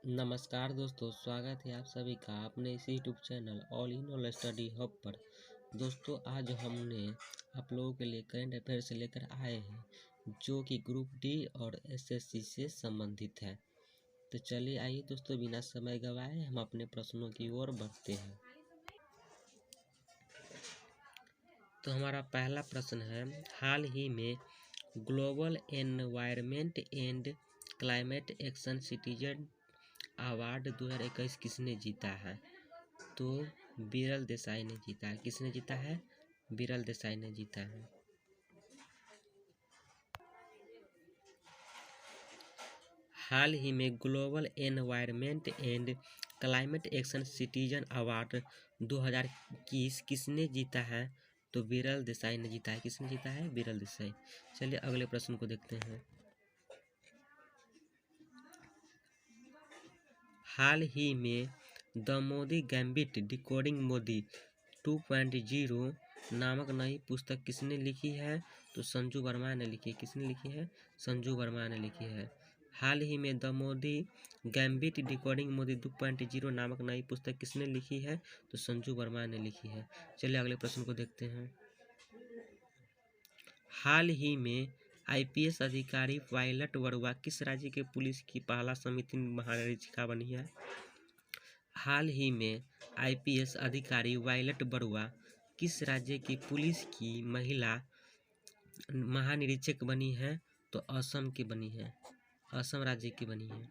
नमस्कार दोस्तों, स्वागत है आप सभी का अपने इस YouTube channel all in all study hub पर। दोस्तों, आज हमने आप लोगों के लिए करंट अफेयर से लेकर आए हैं जो कि ग्रुप डी और एसएससी से संबंधित है। तो चलिए आइए दोस्तों, बिना समय गवाए हम अपने प्रश्नों की ओर बढ़ते हैं। तो हमारा पहला प्रश्न है, हाल ही में global environment and climate action citizen award 2021 किसने जीता है? तो विरल देसाई ने जीता है। किसने जीता है? विरल देसाई ने जीता है। हाल ही में global environment and climate action citizen award 2021 किसने जीता है? तो विरल देसाई ने जीता है। किसने जीता है? विरल देसाई। चलिए अगले प्रश्न को देखते हैं। हाल ही में the Modi gambit decoding Modi 2.0 नामक नई पुस्तक किसने लिखी है? तो संजू वर्मा ने लिखी है। किसने लिखी है? संजू वर्मा ने लिखी है। हाल ही में the Modi gambit decoding Modi 2.0 नामक नई पुस्तक किसने लिखी है? तो संजू वर्मा ने लिखी है। चलिए अगले प्रश्न को देखते हैं। हाल ही में आईपीएस अधिकारी पायलट बरुआ किस राज्य के पुलिस की पहला समिति महानिरीक्षिका बनी है? हाल ही में आईपीएस अधिकारी पायलट बरुआ किस राज्य की पुलिस की महिला महानिरीक्षक बनी है? तो असम की बनी है। असम राज्य की बनी है।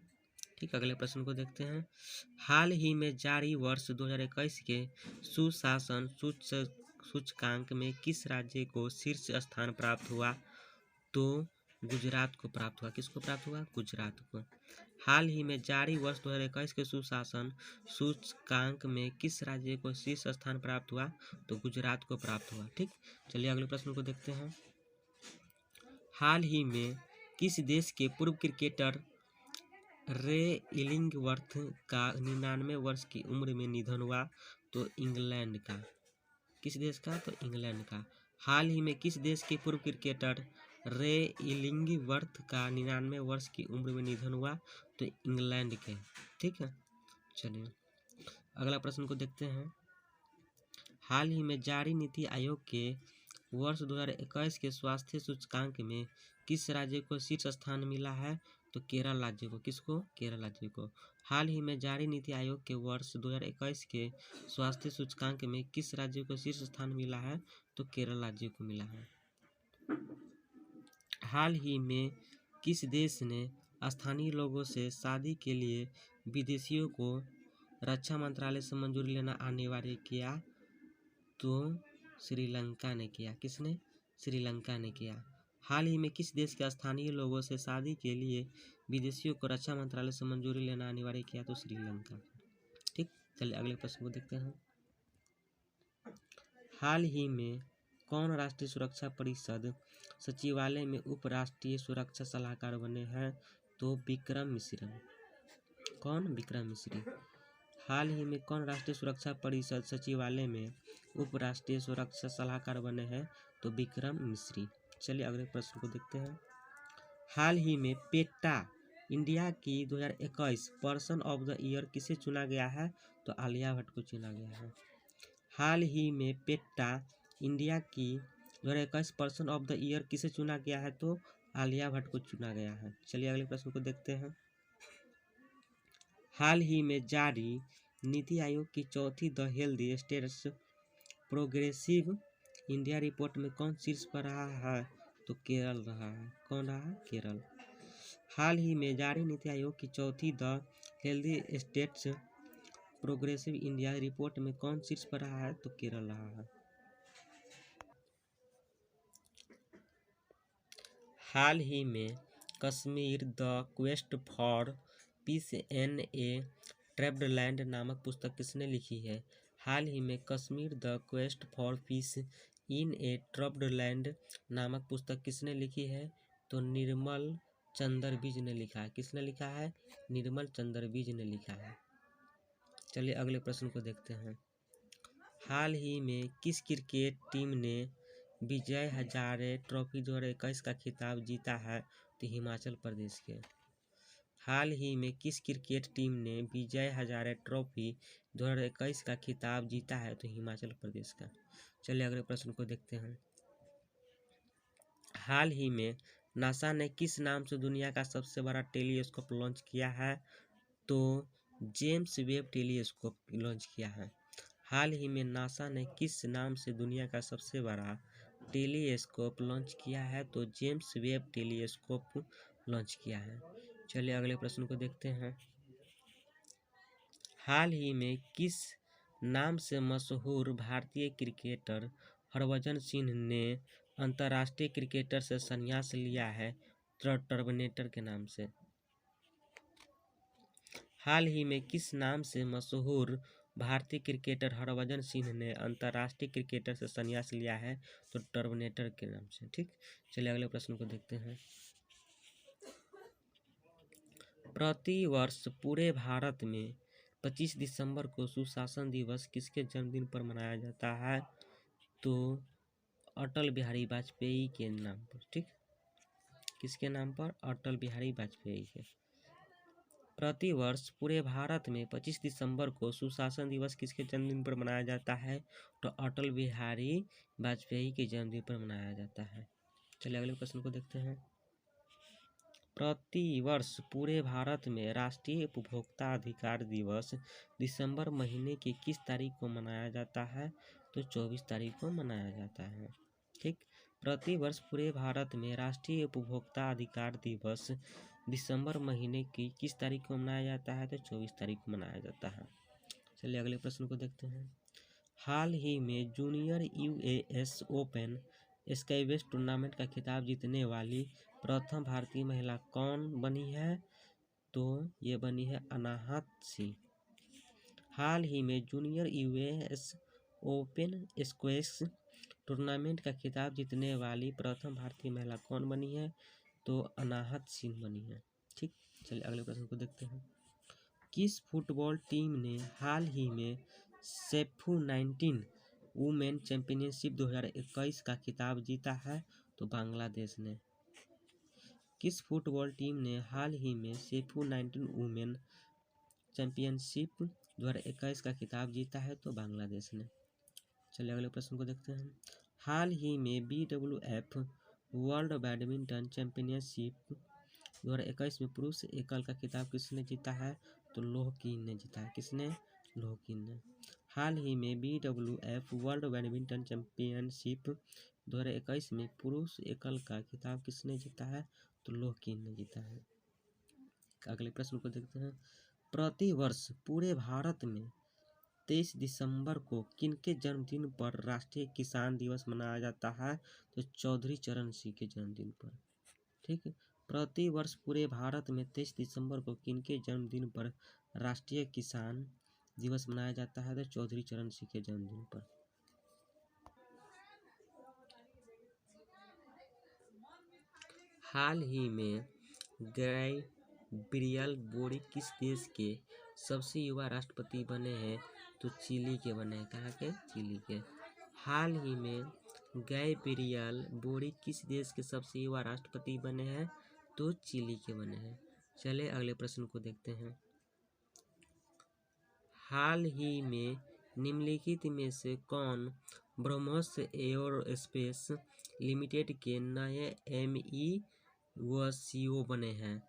ठीक, अगले प्रश्न को देखते हैं। हाल ही में जारी वर्ष 2021 के सुशासन सूचकांक में किस राज्य को शीर्ष स्थान प्राप्त हुआ? तो गुजरात को प्राप्त हुआ। किसको प्राप्त हुआ? गुजरात को। हाल ही में जारी वर्ष 2021 के सुशासन सूचकांक में किस राज्य को शीर्ष स्थान प्राप्त हुआ? तो गुजरात को प्राप्त हुआ। ठीक, चलिए अगले प्रश्न को देखते हैं। हाल ही में किस देश के पूर्व क्रिकेटर रे इलिंगवर्थ का 99 वर्ष की उम्र में निधन हुआ? तो इंग्लैंड का। किस देश का? तो इंग्लैंड का। हाल ही में किस देश के पूर्व क्रिकेटर रे इलिंगवर्थ का 99 वर्ष की उम्र में निधन हुआ? तो इंग्लैंड के। ठीक है, चलिए अगला प्रश्न को देखते हैं। हाल ही में जारी नीति आयोग के वर्ष 2021 के स्वास्थ्य सूचकांक में किस राज्य को शीर्ष स्थान मिला है? तो केरल राज्य को। किसको? केरल राज्य को। हाल ही में जारी नीति आयोग के वर्ष 2021 के स्वास्थ्य सूचकांक में किस राज्य को शीर्ष स्थान मिला है? तो केरल राज्य को मिला है। हाल ही में किस देश ने स्थानीय लोगों से शादी के लिए विदेशियों को रक्षा मंत्रालय से मंजूरी लेना अनिवार्य किया? तो श्रीलंका ने किया। किसने? श्रीलंका ने किया। हाल ही में किस देश के स्थानीय लोगों से शादी के लिए विदेशियों को रक्षा मंत्रालय से मंजूरी लेना अनिवार्य किया? तो श्रीलंका। ठीक, चलिए अगले प्रश्न को देखते हैं। हाल ही में कौन राष्ट्रीय सुरक्षा परिषद सचिवालय में उप राष्ट्रीय सुरक्षा सलाहकार बने हैं? तो विक्रम मिश्री। कौन? विक्रम मिश्री। हाल ही में कौन राष्ट्रीय सुरक्षा परिषद सचिवालय में उप राष्ट्रीय सुरक्षा सलाहकार बने हैं? तो विक्रम मिश्री। चलिए अगले प्रश्न को देखते हैं। हाल ही में पेटा इंडिया की 2021 पर्सन ऑफ द ईयर किसे चुना गया है? तो आलिया भट्ट को चुना गया है। हाल ही में पेटा इंडिया की 2021 पर्सन ऑफ द ईयर किसे चुना गया है? तो आलिया भट्ट को चुना गया है। चलिए अगले प्रश्न को देखते हैं। हाल ही में जारी नीति आयोग की चौथी the healthy states progressive India report में कौन शीर्ष पर रहा है? तो केरल रहा है। कौन रहा है? केरल। हाल ही में जारी नीति आयोग की चौथी the healthy states progressive India report में कौन शीर्ष पर रहा है? तो केरल रहा है। हाल ही में Kashmir the quest for piece in A trapped land नामक पुस्तक किसने लिखी है? हाल ही में Kashmir the quest for piece in A trapped land नामक पुस्तक किसने लिखी है? तो निर्मल चंद्र बीज ने लिखा है। किसने लिखा है? निर्मल चंद्र बीज ने लिखा है। चलिए अगले प्रश्न को देखते हैं। हाल ही में किस क्रिकेट टीम ने विजय हजारे ट्रॉफी 2021 का खिताब जीता है? तो हिमाचल प्रदेश के। हाल ही में किस क्रिकेट टीम ने विजय हजारे ट्रॉफी 2021 का खिताब जीता है? तो हिमाचल प्रदेश का। चलिए अगले प्रश्न को देखते हैं। हाल ही में नासा ने किस नाम से दुनिया का सबसे बड़ा टेलीस्कोप लॉन्च किया है? तो जेम्स वेब टेलीस्कोप लॉन्च किया है। हाल ही में नासा ने किस नाम से दुनिया का सबसे बड़ा टेलीस्कोप लॉन्च किया है? तो जेम्स वेब टेलीस्कोप लॉन्च किया है। चलिए अगले प्रश्न को देखते हैं। हाल ही में किस नाम से मशहूर भारतीय क्रिकेटर हरभजन सिंह ने अंतर्राष्ट्रीय क्रिकेटर से संन्यास लिया है? टर्मिनेटर के नाम से। हाल ही में किस नाम से मशहूर भारतीय क्रिकेटर हरभजन सिंह ने अंतर्राष्ट्रीय क्रिकेटर से संन्यास लिया है? तो टर्मिनेटर के नाम से। ठीक, चलिए अगले प्रश्न को देखते हैं। प्रति वर्ष पूरे भारत में 25 दिसंबर को सुशासन दिवस किसके जन्मदिन पर मनाया जाता है? तो अटल बिहारी वाजपेयी के नाम पर। ठीक, किसके नाम पर? अटल बिहारी वाजपेयी के। प्रति वर्ष पूरे भारत में 25 दिसंबर को सुशासन दिवस किसके जन्मदिन पर मनाया जाता है? तो अटल बिहारी वाजपेयी के जन्मदिन पर मनाया जाता है। चलिए अगले प्रश्न को देखते हैं। प्रति वर्ष पूरे भारत में राष्ट्रीय उपभोक्ता अधिकार दिवस दिसंबर महीने की किस तारीख को मनाया जाता है? तो 24 तारीख को मनाया जाता है। ठीक, प्रति वर्ष पूरे भारत में राष्ट्रीय उपभोक्ता अधिकार दिवस दिसंबर महीने की किस तारीख को मनाया जाता है? तो 24 तारीख को मनाया जाता है। चलिए अगले प्रश्न को देखते हैं। हाल ही में जूनियर यूएस ओपन स्काईवेस टूर्नामेंट का खिताब जीतने वाली प्रथम भारतीय महिला कौन बनी है? तो ये बनी है अनाहत सिंह। हाल ही में junior US open squash tournament का खिताब जीतने वाली प्रथम भारतीय महिला कौन बनी है? तो अनाहत सिंह बनी है। ठीक, चलिए अगले प्रश्न को देखते हैं। किस फुटबॉल टीम ने हाल ही में सेफू 19 वुमेन चैंपियनशिप 2021 का खिताब जीता है? तो बांग्लादेश ने। किस फुटबॉल टीम ने हाल ही में सेफू 19 वुमेन चैंपियनशिप 2021 का खिताब जीता है? तो बांग्लादेश ने। चलिए अगले प्रश्न को देखते हैं। हाल ही में BWF वर्ल्ड बैडमिंटन चैंपियनशिप 2021 में पुरुष एकल का खिताब किसने जीता है? तो लोह कीन ने जीता है। किसने? लोह कीन ने। हाल ही में BWF वर्ल्ड बैडमिंटन चैंपियनशिप 2021 में पुरुष एकल का खिताब किसने जीता है? तो लोह कीन ने जीता है। अगले प्रश्न को देखते हैं। प्रति वर्ष पूरे भारत में 23 दिसंबर को किनके जन्मदिन पर राष्ट्रीय किसान दिवस मनाया जाता है? तो चौधरी चरण सिंह के जन्मदिन पर। ठीक है, प्रति वर्ष पूरे भारत में 23 दिसंबर को किनके जन्मदिन पर राष्ट्रीय किसान दिवस मनाया जाता है? तो चौधरी चरण सिंह के जन्मदिन पर। हाल ही में गैब्रियल बोरिक किस देश के सबसे युवा राष्ट्रपति बने हैं? तो चिली के बने हैं। कहाँ के? चिली के। हाल ही में गैब्रियल बोरिक किस देश के सबसे युवा राष्ट्रपति बने हैं? तो चिली के बने हैं। चले अगले प्रश्न को देखते हैं। हाल ही में निम्नलिखित में से कौन ब्रह्मोस एयरोस्पेस लिमिटेड के नए MEO व CEO बने हैं?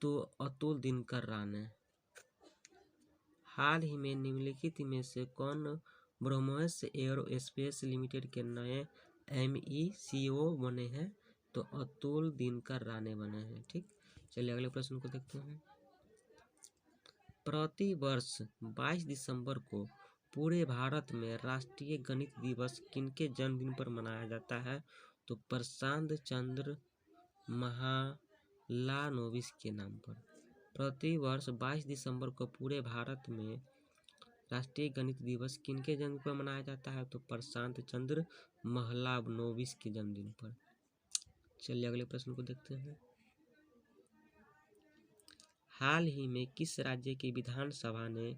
तो अतुल दिनकर राणे। हाल ही में निम्नलिखित में से कौन ब्रह्मोस एयरोस्पेस लिमिटेड के नए CEO बने हैं? तो अतुल दिनकर राणे बने हैं। ठीक, चलिए अगले प्रश्न को देखते हैं। प्रति वर्ष 22 दिसंबर को पूरे भारत में राष्ट्रीय गणित दिवस किनके जन्मदिन पर मनाया जाता है? तो प्रशांत चंद्र महालानोबिस के नाम पर। प्रति वर्ष 22 दिसंबर को पूरे भारत में राष्ट्रीय गणित दिवस किनके जन्मदिन पर मनाया जाता है? तो प्रशांत चंद्र महालानोबिस के जन्मदिन पर। चलिए अगले प्रश्न को देखते हैं। हाल ही में किस राज्य की विधानसभा ने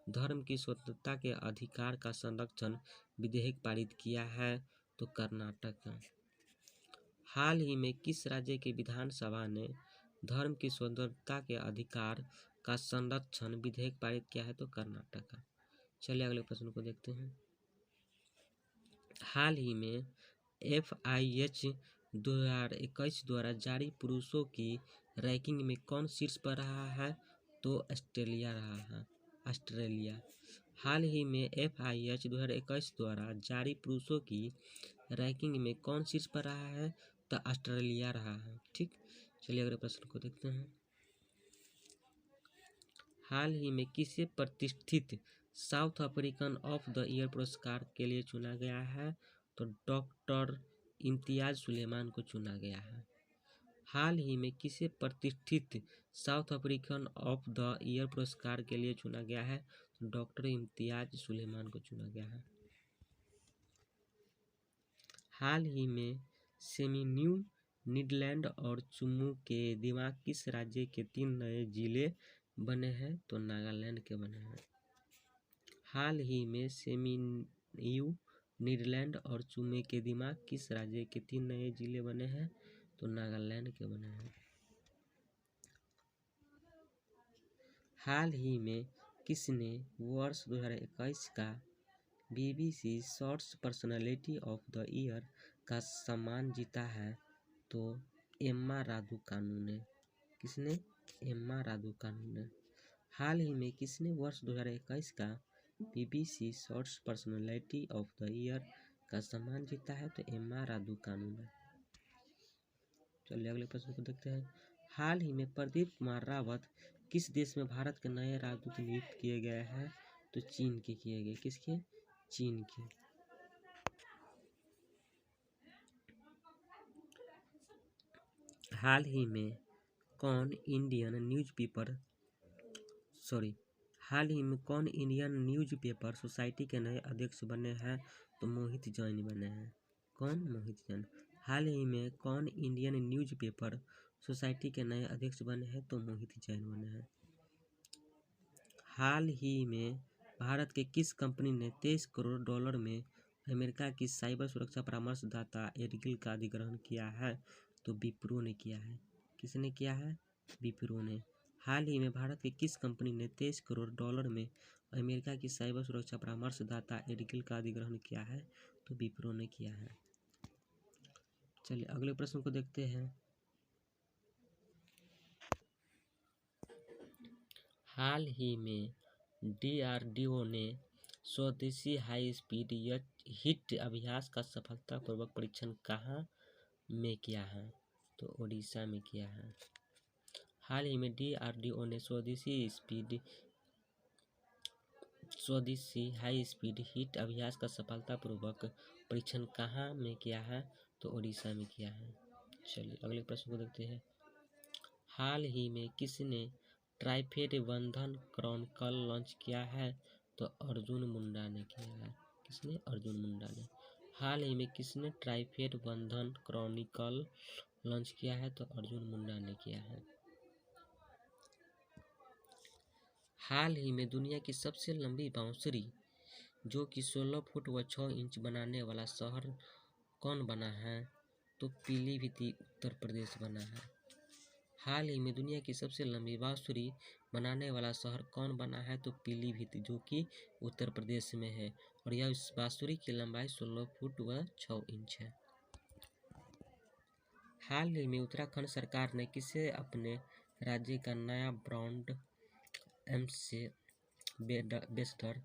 धर्म की स्वतंत्रता के अधिकार का संरक्षण विधेयक पारित किया है? तो कर्नाटक का। हाल ही में किस राज्य की विधानसभा ने धर्म की स्वतंत्रता के अधिकार का संरक्षण विधेयक पारित किया है? तो कर्नाटक का। चलिए अगले प्रश्न को देखते हैं। हाल ही में FIH 2021 द्वारा जारी पुरुषों की रैंकिंग में कौन शीर्ष पर रहा है? तो ऑस्ट्रेलिया रहा है। ऑस्ट्रेलिया। हाल ही में FIH 2021 द्वारा जारी पुरुषों की रैंकिंग में कौन शीर्ष पर रहा है? तो ऑस्ट्रेलिया रहा है। ठीक, चलिए अगले प्रश्न को देखते हैं। हाल ही में किसे प्रतिष्ठित south African of the year पुरस्कार के लिए चुना गया है? तो डॉक्टर इम्तियाज सुलेमान को चुना गया है। हाल ही में किसे प्रतिष्ठित south African of the year पुरस्कार के लिए चुना गया है? तो डॉक्टर इम्तियाज सुलेमान को चुना गया है। हाल ही में सेमी-न्यू नीदरलैंड और चुमू के दिमाग किस राज्य के 3 नए जिले बने हैं? तो नागालैंड के बने हैं। हाल ही में सेमी-न्यू नीदरलैंड और चुमू के दिमाग किस राज्य के 3 नए जिले बने हैं? तो नागालैंड के बने हैं। हाल ही में किसने वर्ष 2021 का BBC shorts personality of the year का सम्मान जीता है? तो एम्मा रादुकानु ने। किसने? एम्मा रादुकानु ने। हाल ही में किसने वर्ष 2021 का BBC shorts personality of the year का सम्मान जीता है? तो एम्मा रादुकानु ने। चलिए अगले प्रश्न को देखते हैं। हाल ही में प्रदीप कुमार रावत किस देश में भारत के नए राजदूत नियुक्त किए गए हैं? तो चीन के किए गए। किसके? चीन के। हाल ही में कौन इंडियन न्यूज़पेपर सोसाइटी के नए अध्यक्ष बने हैं? तो मोहित जैन बने हैं। कौन? मोहित जैन। हाल ही में कौन इंडियन न्यूज़पेपर सोसाइटी के नए अध्यक्ष बने हैं? तो मोहित जैन बने हैं। हाल ही में भारत के किस कंपनी ने $23 करोड़ में अमेरिका की साइबर सुरक्षा परामर्शदाता एडगिल का अधिग्रहण किया है? तो विप्रो ने किया है। किसने किया है? विप्रो ने। हाल ही में भारत की किस कंपनी ने $23 करोड़ में अमेरिका की साइबर सुरक्षा परामर्शदाता एडगिल का अधिग्रहण किया है? तो विप्रो ने किया है। चलिए अगले प्रश्न को देखते हैं। हाल ही में DRDO ने स्वदेशी हाई स्पीड हिट अभ्यास का सफलतापूर्वक परीक्षण कहाँ में किया है? तो ओडिशा में किया है। हाल ही में DRDO ने स्वदेशी हाई स्पीड हिट अभ्यास का सफलतापूर्वक परीक्षण कहाँ में किया है? तो ओडिशा में किया है। चलिए अगले प्रश्न को देखते हैं। हाल ही में किसने ट्राइफेड बंधन क्रॉनिकल लॉन्च किया है? तो अर्जुन मुंडा ने किया है। किसने? अर्जुन मुंडा ने। हाल ही में किसने ट्राइफेड बंधन क्रॉनिकल लॉन्च किया है? तो अर्जुन मुंडा ने किया है। हाल ही में दुनिया की सबसे लंबी बांसुरी जो कि 16 फुट व 6 इंच बनाने वाला शहर कौन बना है? तो पीलीभीत उत्तर प्रदेश बना है। हाल ही में दुनिया की सबसे लंबी बांसुरी बनाने वाला शहर कौन बना है? तो पीलीभीत, जो कि उत्तर प्रदेश में है, और यह इस बांसुरी की लंबाई 16 फुट व 6 इंच है। हाल ही में उत्तराखंड सरकार ने किसे अपने राज्य का नया ब्रांड एम्बेसडर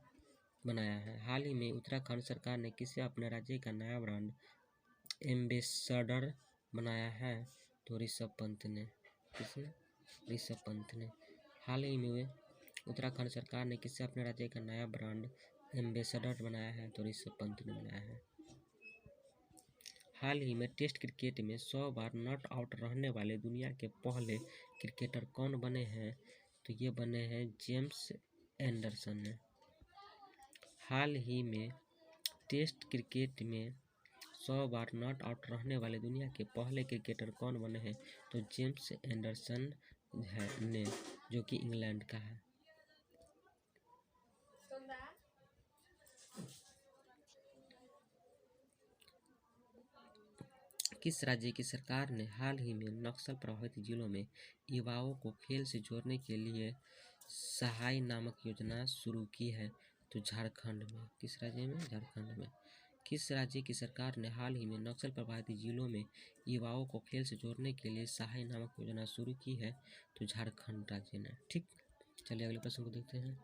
बनाया है? हाल ही में उत्तराखंड सरकार ने किसे अपने राज्य का नया ब्रांड एम्बेसडर बनाया है? तो ऋषभ पंत ने। किसने? ऋषभ पंत ने। हाल ही में उत्तराखंड सरकार ने किसे अपने राज्य का नया ब्रांड एम्बेसडर बनाया है? तो ऋषभ पंत ने बनाया है। हाल ही में टेस्ट क्रिकेट में 100 बार नॉट आउट रहने वाले दुनिया के पहले क्रिकेटर कौन बने हैं? तो ये बने हैं जेम्स एंडरसन ने। हाल ही में टेस्ट क्रिकेट में 100 बार नॉट आउट रहने वाले दुनिया के पहले क्रिकेटर कौन बने हैं? तो जेम्स एंडरसन ने, जो कि इंग्लैंड का है। किस राज्य की सरकार ने हाल ही में नक्सल प्रभावित जिलों में युवाओं को खेल से जोड़ने के लिए सहाय नामक योजना शुरू की है? तो झारखंड में। किस राज्य में? झारखंड में। किस राज्य की सरकार ने हाल ही में नक्सल प्रभावित जिलों में युवाओं को खेल से जोड़ने के लिए सहाय नामक योजना शुरू की है? तो झारखंड राज्य ने। ठीक, चलिए अगले प्रश्न को देखते हैं।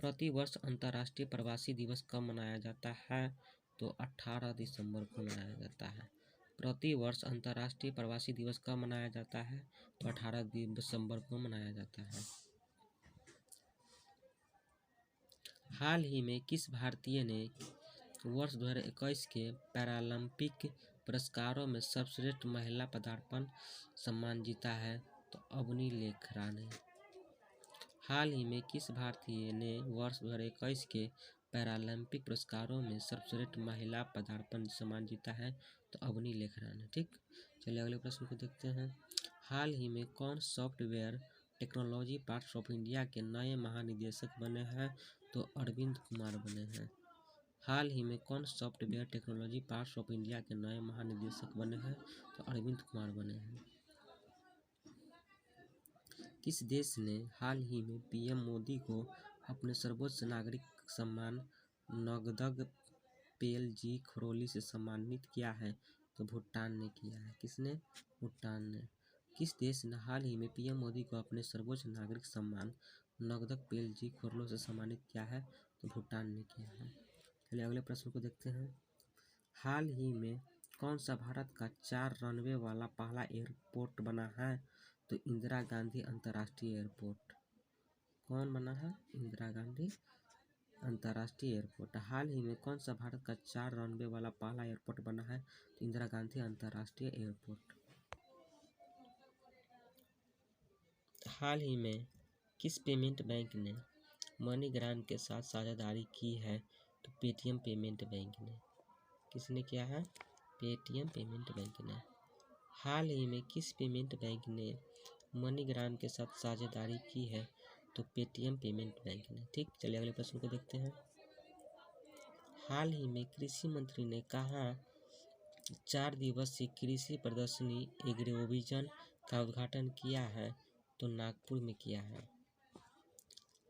प्रतिवर्ष अंतर्राष्ट्रीय प्रवासी दिवस कब मनाया जाता है? तो 18 दिसंबर को मनाया जाता है। प्रतिवर्ष अंतर्राष्ट्रीय प्रवासी दिवस कब मनाया जाता है? तो 18 दिसंबर को मनाया जाता है। हाल ही में किस भारतीय ने वर्ष 2021 के पैरालंपिक पुरस्कारों में सर्वश्रेष्ठ महिला पदार्पण सम्मान जीता है? तो अवनी लेखरा ने। हाल ही में किस भारतीय ने वर्ष 2021 के पैरालंपिक पुरस्कारों में सर्वश्रेष्ठ महिला पदार्पण सम्मान जीता है? तो अवनी लेखरा ने। ठीक, चलिए अगले प्रश्न को देखते हैं। हाल ही में कौन software technology parks of India के नए महानिदेशक बने हैं? तो अरविंद कुमार बने हैं। हाल ही में कौन software technology parks of India के नए महानिदेशक बने हैं? तो अरविंद कुमार बने हैं। किस देश ने हाल ही में पीएम मोदी को अपने सर्वोच्च नागरिक सम्मान नगदग पेल जी खरोली से सम्मानित किया है? तो भूटान ने किया है। किसने? भूटान ने। किस देश ने हाल ही में पीएम मोदी को अपने सर्वोच्च नागरिक सम्मान नगदग पेल जी खरोली से सम्मानित किया है? तो भूटान ने किया है। चलिए अगले प्रश्न को देखते हैं। हाल ही में कौन सा भारत का 4 रनवे वाला पहला एयरपोर्ट बना है? तो इंदिरा गांधी अंतर्राष्ट्रीय एयरपोर्ट। कौन बना है? इंदिरा गांधी अंतर्राष्ट्रीय एयरपोर्ट। हाल ही में कौन सा भारत का 4 रनवे वाला पहला एयरपोर्ट बना है? तो इंदिरा गांधी अंतर्राष्ट्रीय एयरपोर्ट। हाल ही में किस पेमेंट बैंक ने मनीग्राम के साथ साझेदारी की है? तो पेटीएम पेमेंट बैंक ने। किसने किया है? पेटीएम पेमेंट बैंक ने। हाल ही में किस पेमेंट बैंक ने मनीग्राम के साथ साझेदारी की है? तो पेटीएम पेमेंट बैंक ने। ठीक, चलिए अगले प्रश्न को देखते हैं। हाल ही में कृषि मंत्री ने कहाँ 4 दिवसीय कृषि प्रदर्शनी एग्रोविजन का उद्घाटन किया है? तो नागपुर में किया है।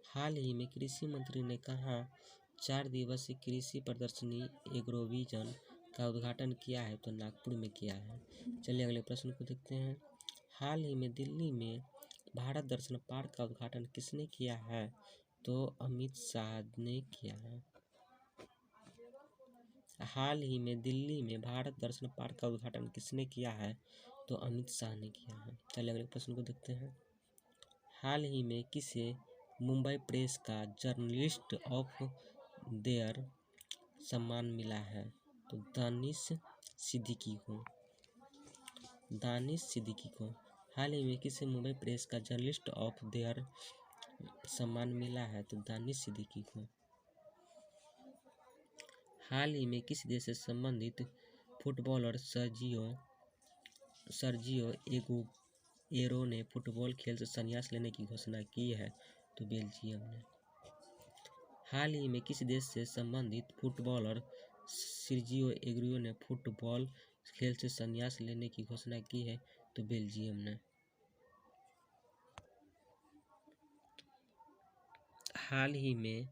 हाल ही में कृषि मंत्री ने कहाँ 4 दिवसीय कृषि प्रदर्शनी एग्रोविजन का उद्घाटन किया है? तो नागपुर में किया है। चलिए अगले प्रश्न को देखते हैं। हाल ही में दिल्ली में भारत दर्शन पार्क का उद्घाटन किसने किया है? तो अमित शाह ने किया है। हाल ही में दिल्ली में भारत दर्शन पार्क का उद्घाटन किसने किया है? तो अमित शाह ने किया है। चलिए अगले प्रश्न को देखते हैं। हाल ही में किसे मुंबई प्रेस का जर्नलिस्ट ऑफ द ईयर सम्मान मिला है? तो दानिश सिद्दीकी को। दानिश सिद्दीकी को। हाल ही में किसे मुंबई प्रेस का जर्नलिस्ट ऑफ द ईयर सम्मान मिला है? तो दानिश सिद्दीकी को। हाल ही में किस देश से संबंधित फुटबॉलर सर्जियो एगुएरो ने फुटबॉल खेल से संन्यास लेने की घोषणा की है? तो बेल्जियम ने। हाल ही में किस देश से संबंधित फुटबॉलर सर्जियो एगुएरो ने फुटबॉल खेल से संन्यास लेने की घोषणा की है? तो बेल्जियम ने। हाल ही में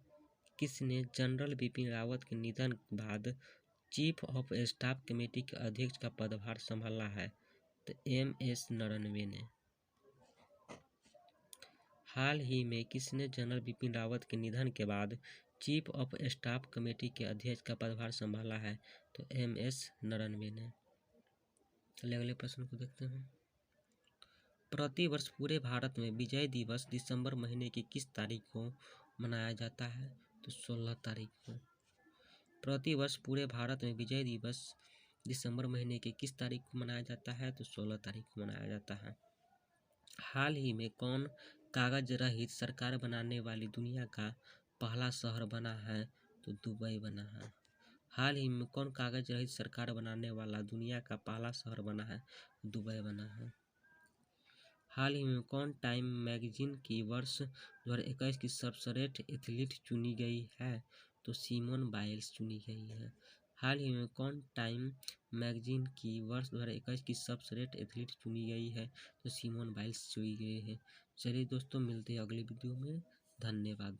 किसने जनरल बिपिन रावत के निधन के बाद चीफ ऑफ स्टाफ कमेटी के अध्यक्ष का पदभार संभाला है? तो MS नरवणे ने। हाल ही में किसने जनरल बिपिन रावत के निधन के बाद चीफ ऑफ स्टाफ कमेटी के अध्यक्ष का पदभार संभाला है? तो MS नरवणे ने। चलिए अगले प्रश्न को देखते हैं। प्रतिवर्ष पूरे भारत में विजय दिवस दिसंबर महीने की किस तारीख को मनाया जाता है? तो 16 तारीख को। प्रतिवर्ष पूरे भारत में विजय दिवस दिसंबर महीने की किस तारीख को मनाया जाता है? तो 16 तारीख को मनाया जाता है। हाल ही में कौन कागज रहित सरकार बनाने वाली दुनिया का पहला शहर बना है? तो दुबई बना है। हाल ही में कौन कागज रहित सरकार बनाने वाला दुनिया का पहला शहर बना है? दुबई बना है। हाल ही में कौन टाइम मैगजीन की वर्ष 2021 की सर्वश्रेष्ठ एथलीट चुनी गई है? तो सिमोन बाइल्स चुनी गई है। हाल ही में कौन टाइम मैगजीन की वर्ष 2021 की सर्वश्रेष्ठ एथलीट चुनी गई है? तो सिमोन बाइल्स चुनी गई है। चलिए दोस्तों, मिलते हैं अगले वीडियो में। धन्यवाद।